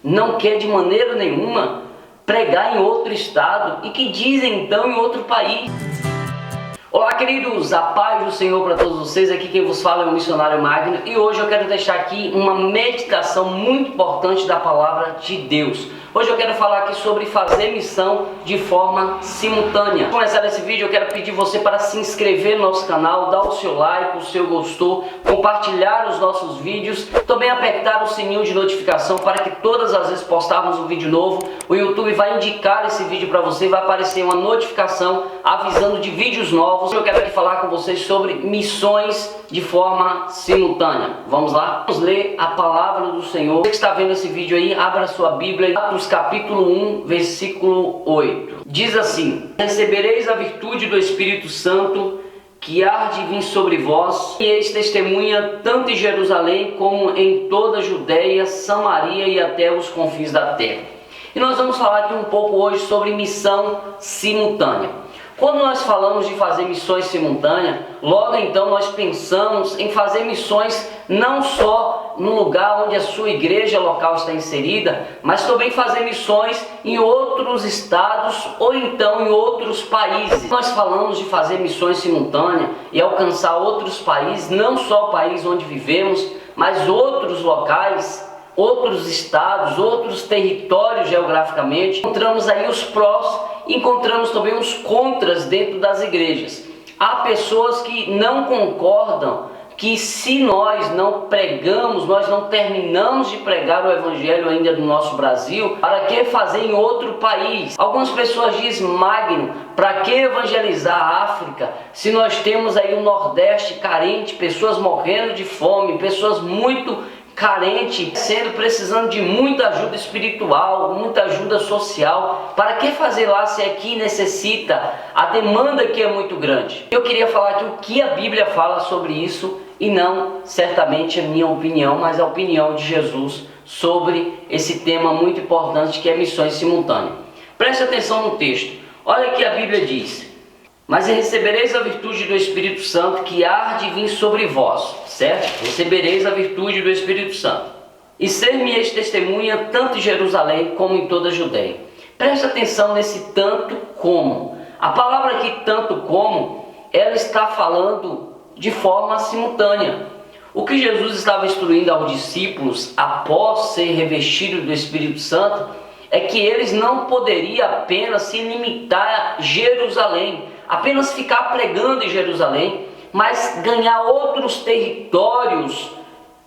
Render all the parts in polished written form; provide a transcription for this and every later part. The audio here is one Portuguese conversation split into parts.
não quer de maneira nenhuma pregar em outro estado e que dizem então em outro país. Olá, queridos, a paz do Senhor para todos vocês. Aqui quem vos fala é o missionário Magno e hoje eu quero deixar aqui uma meditação muito importante da palavra de Deus. Hoje eu quero falar aqui sobre fazer missão de forma simultânea. Para começar esse vídeo, eu quero pedir você para se inscrever no nosso canal, dar o seu like, o seu gostou, compartilhar os nossos vídeos, também apertar o sininho de notificação para que todas as vezes postarmos um vídeo novo, o YouTube vai indicar esse vídeo para você, vai aparecer uma notificação avisando de vídeos novos. Eu quero aqui falar com vocês sobre missões de forma simultânea. Vamos lá? Vamos ler a palavra do Senhor. Você que está vendo esse vídeo aí, abra sua Bíblia, Atos capítulo 1, versículo 8. Diz assim: recebereis a virtude do Espírito Santo, que há de vir sobre vós, e eis testemunha tanto em Jerusalém como em toda a Judéia, Samaria e até os confins da terra. E nós vamos falar aqui um pouco hoje sobre missão simultânea. Quando nós falamos de fazer missões simultâneas, logo então nós pensamos em fazer missões não só no lugar onde a sua igreja local está inserida, mas também fazer missões em outros estados ou então em outros países. Nós falamos de fazer missões simultâneas e alcançar outros países, não só o país onde vivemos, mas outros locais, outros estados, outros territórios geograficamente. Encontramos aí os prós, encontramos também os contras dentro das igrejas. Há pessoas que não concordam que se nós não pregamos, nós não terminamos de pregar o evangelho ainda no nosso Brasil, para que fazer em outro país? Algumas pessoas dizem: Magno, para que evangelizar a África se nós temos aí o Nordeste carente, pessoas morrendo de fome, pessoas muito carente, precisando de muita ajuda espiritual, muita ajuda social? Para que fazer lá se aqui necessita? A demanda aqui é muito grande. Eu queria falar aqui o que a Bíblia fala sobre isso, e não certamente a minha opinião, mas a opinião de Jesus sobre esse tema muito importante que é missões simultâneas. Preste atenção no texto. Olha o que a Bíblia diz: mas recebereis a virtude do Espírito Santo, que há de vir sobre vós, certo? Recebereis a virtude do Espírito Santo, e ser-me-eis testemunha tanto em Jerusalém como em toda a Judéia. Preste atenção nesse tanto como. A palavra aqui, tanto como, ela está falando de forma simultânea. O que Jesus estava instruindo aos discípulos após ser revestido do Espírito Santo é que eles não poderiam apenas se limitar a Jerusalém, apenas ficar pregando em Jerusalém, mas ganhar outros territórios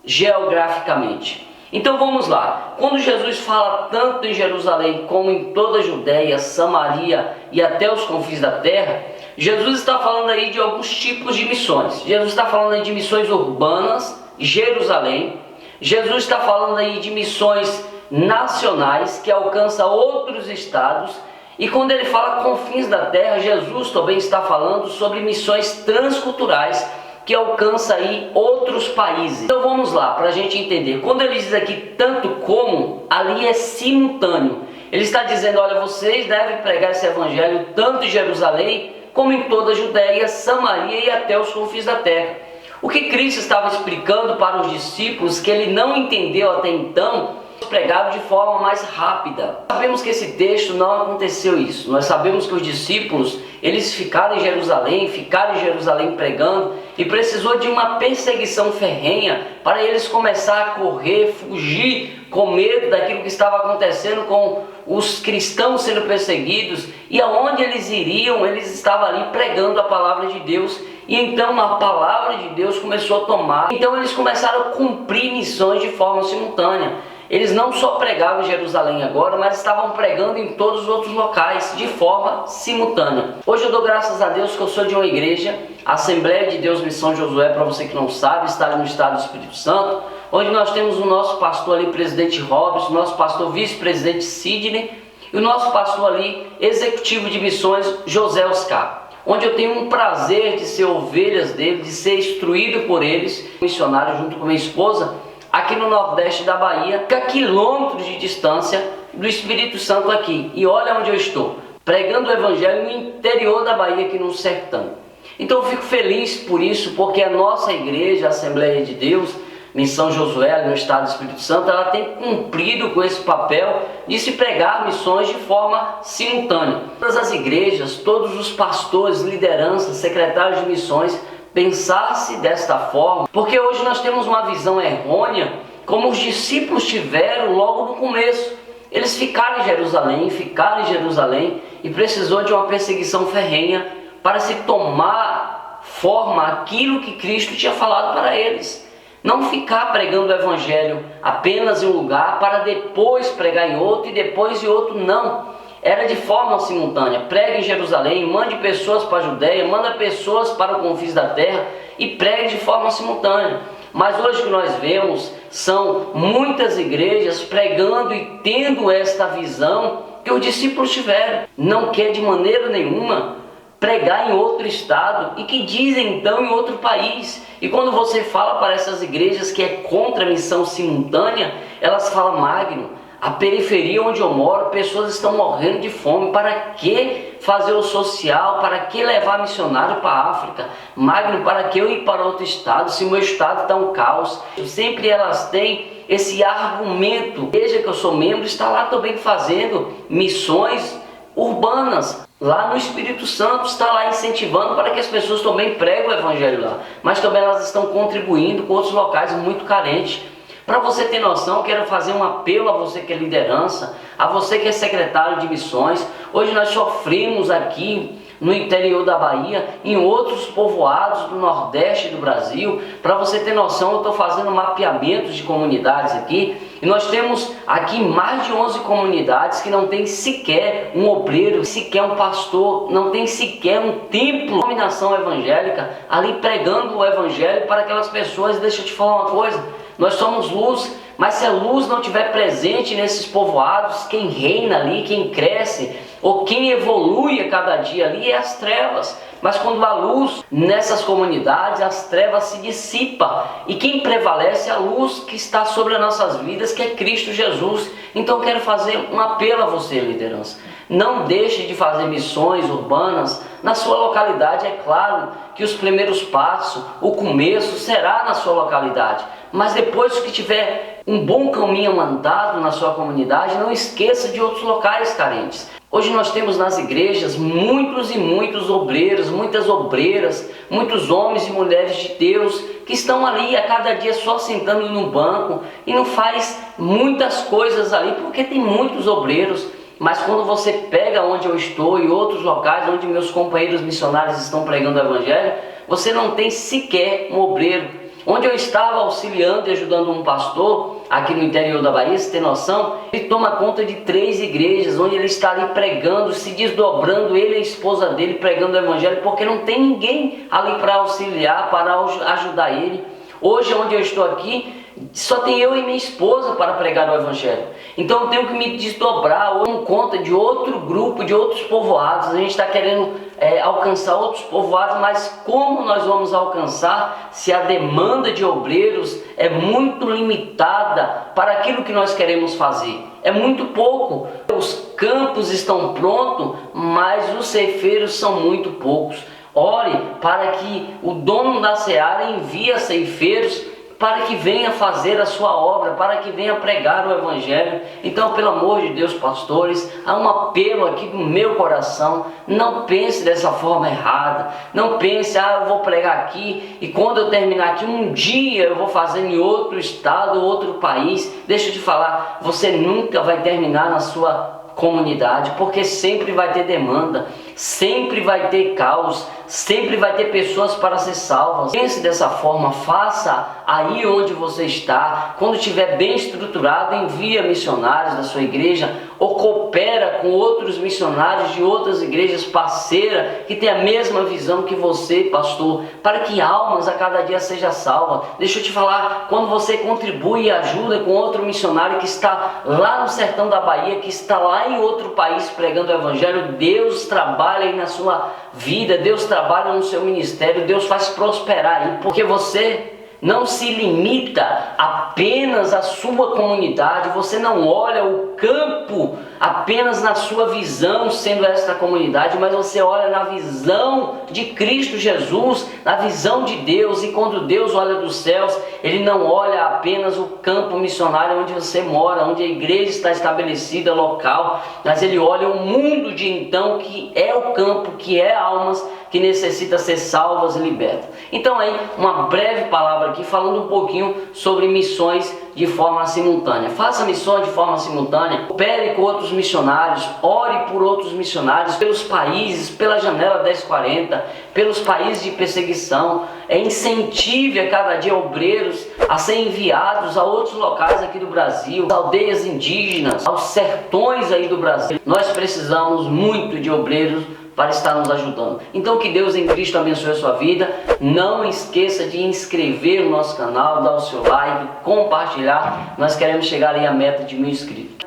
geograficamente. Então vamos lá. Quando Jesus fala tanto em Jerusalém como em toda a Judéia, Samaria e até os confins da terra, Jesus está falando aí de alguns tipos de missões. Jesus está falando aí de missões urbanas, Jerusalém. Jesus está falando aí de missões nacionais que alcançam outros estados. E quando ele fala confins da terra, Jesus também está falando sobre missões transculturais que alcançam aí outros países. Então vamos lá, para a gente entender. Quando ele diz aqui tanto como, ali é simultâneo. Ele está dizendo: olha, vocês devem pregar esse evangelho tanto em Jerusalém como em toda a Judéia, Samaria e até os confins da terra. O que Cristo estava explicando para os discípulos, que ele não entendeu até então, pregado de forma mais rápida. Sabemos que esse texto não aconteceu isso. Nós sabemos que os discípulos, eles ficaram em Jerusalém pregando, e precisou de uma perseguição ferrenha para eles começar a correr, fugir com medo daquilo que estava acontecendo com os cristãos sendo perseguidos. E aonde eles iriam, eles estavam ali pregando a palavra de Deus. E então a palavra de Deus começou a tomar. Então eles começaram a cumprir missões de forma simultânea. Eles não só pregavam em Jerusalém agora, mas estavam pregando em todos os outros locais de forma simultânea. Hoje eu dou graças a Deus que eu sou de uma igreja, a Assembleia de Deus Missão Josué, para você que não sabe, está ali no estado do Espírito Santo, onde nós temos o nosso pastor ali, presidente Robson, o nosso pastor vice-presidente Sidney, e o nosso pastor ali, executivo de missões, José Oscar, onde eu tenho um prazer de ser ovelhas dele, de ser instruído por eles, missionário junto com minha esposa, aqui no Nordeste da Bahia, a quilômetros de distância do Espírito Santo aqui. E olha onde eu estou, pregando o Evangelho no interior da Bahia, aqui no sertão. Então eu fico feliz por isso, porque a nossa igreja, a Assembleia de Deus, Missão Josué, no estado do Espírito Santo, ela tem cumprido com esse papel de se pregar missões de forma simultânea. Todas as igrejas, todos os pastores, lideranças, secretários de missões, pensasse desta forma, porque hoje nós temos uma visão errônea, como os discípulos tiveram logo no começo. Eles ficaram em Jerusalém e precisou de uma perseguição ferrenha para se tomar forma aquilo que Cristo tinha falado para eles. Não ficar pregando o evangelho apenas em um lugar para depois pregar em outro e depois em outro, não. Era de forma simultânea. Pregue em Jerusalém, mande pessoas para a Judéia, manda pessoas para o confins da terra e pregue de forma simultânea. Mas hoje o que nós vemos são muitas igrejas pregando e tendo esta visão que os discípulos tiveram. Não quer de maneira nenhuma pregar em outro estado e que dizem então em outro país. E quando você fala para essas igrejas que é contra a missão simultânea, elas falam: Magno, a periferia onde eu moro, pessoas estão morrendo de fome, para que fazer o social, para que levar missionário para a África? Magno, para que eu ir para outro estado, se o meu estado está um caos? Sempre elas têm esse argumento. Veja que eu sou membro, está lá também fazendo missões urbanas, lá no Espírito Santo, está lá incentivando para que as pessoas também preguem o evangelho lá, mas também elas estão contribuindo com outros locais muito carentes. Para você ter noção, quero fazer um apelo a você que é liderança, a você que é secretário de missões. Hoje nós sofremos aqui no interior da Bahia, em outros povoados do Nordeste do Brasil. Para você ter noção, eu estou fazendo mapeamentos de comunidades aqui, e nós temos aqui mais de 11 comunidades que não tem sequer um obreiro, sequer um pastor, não tem sequer um templo, denominação evangélica, ali pregando o evangelho para aquelas pessoas. Deixa eu te falar uma coisa, nós somos luz, mas se a luz não estiver presente nesses povoados, quem reina ali, quem cresce, ou quem evolui a cada dia ali é as trevas. Mas quando há luz nessas comunidades, as trevas se dissipam, e quem prevalece é a luz que está sobre as nossas vidas, que é Cristo Jesus. Então eu quero fazer um apelo a você, liderança: não deixe de fazer missões urbanas na sua localidade. É claro que os primeiros passos, o começo será na sua localidade, mas depois que tiver um bom caminho andado na sua comunidade, não esqueça de outros locais carentes. Hoje nós temos nas igrejas muitos e muitos obreiros, muitas obreiras, muitos homens e mulheres de Deus que estão ali a cada dia só sentando num banco e não faz muitas coisas ali porque tem muitos obreiros. Mas quando você pega onde eu estou e outros locais onde meus companheiros missionários estão pregando o evangelho, você não tem sequer um obreiro. Onde eu estava auxiliando e ajudando um pastor aqui no interior da Bahia, você tem noção? Ele toma conta de 3 igrejas, onde ele está ali pregando, se desdobrando, ele e a esposa dele pregando o evangelho, porque não tem ninguém ali para auxiliar, para ajudar ele. Hoje, onde eu estou aqui, só tem eu e minha esposa para pregar o evangelho. Então eu tenho que me desdobrar, ou em conta de outro grupo, de outros povoados. A gente está querendo alcançar outros povoados, mas como nós vamos alcançar se a demanda de obreiros é muito limitada para aquilo que nós queremos fazer? É muito pouco. Os campos estão prontos, mas os ceifeiros são muito poucos. Ore para que o dono da seara envie ceifeiros para que venha fazer a sua obra, para que venha pregar o evangelho. Então, pelo amor de Deus, pastores, há um apelo aqui no meu coração: não pense dessa forma errada. Não pense: eu vou pregar aqui e quando eu terminar aqui, um dia eu vou fazer em outro estado, outro país. Deixa eu te falar, você nunca vai terminar na sua comunidade, porque sempre vai ter demanda, sempre vai ter caos, sempre vai ter pessoas para ser salvas. Pense dessa forma, faça aí onde você está. Quando estiver bem estruturado, envia missionários da sua igreja ou coopera com outros missionários de outras igrejas parceiras que tem a mesma visão que você, pastor, para que almas a cada dia sejam salvas. Deixa eu te falar, quando você contribui e ajuda com outro missionário que está lá no sertão da Bahia, que está lá em outro país pregando o evangelho, Deus trabalha aí na sua vida, Deus trabalha no seu ministério, Deus faz prosperar aí, porque você não se limita apenas à sua comunidade, você não olha o campo apenas na sua visão sendo esta comunidade, mas você olha na visão de Cristo Jesus, na visão de Deus. E quando Deus olha dos céus, Ele não olha apenas o campo missionário onde você mora, onde a igreja está estabelecida, local, mas Ele olha o mundo de então, que é o campo, que é almas que necessita ser salvas e libertas. Então aí, uma breve palavra aqui, falando um pouquinho sobre missões de forma simultânea. Faça missões de forma simultânea, coopere com outros missionários, ore por outros missionários, pelos países, pela janela 1040, pelos países de perseguição, incentive a cada dia obreiros a serem enviados a outros locais aqui do Brasil, aldeias indígenas, aos sertões aí do Brasil. Nós precisamos muito de obreiros para estar nos ajudando. Então que Deus em Cristo abençoe a sua vida. Não esqueça de inscrever no nosso canal, dar o seu like, compartilhar. Nós queremos chegar aí à meta de 1000 inscritos.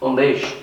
Um beijo.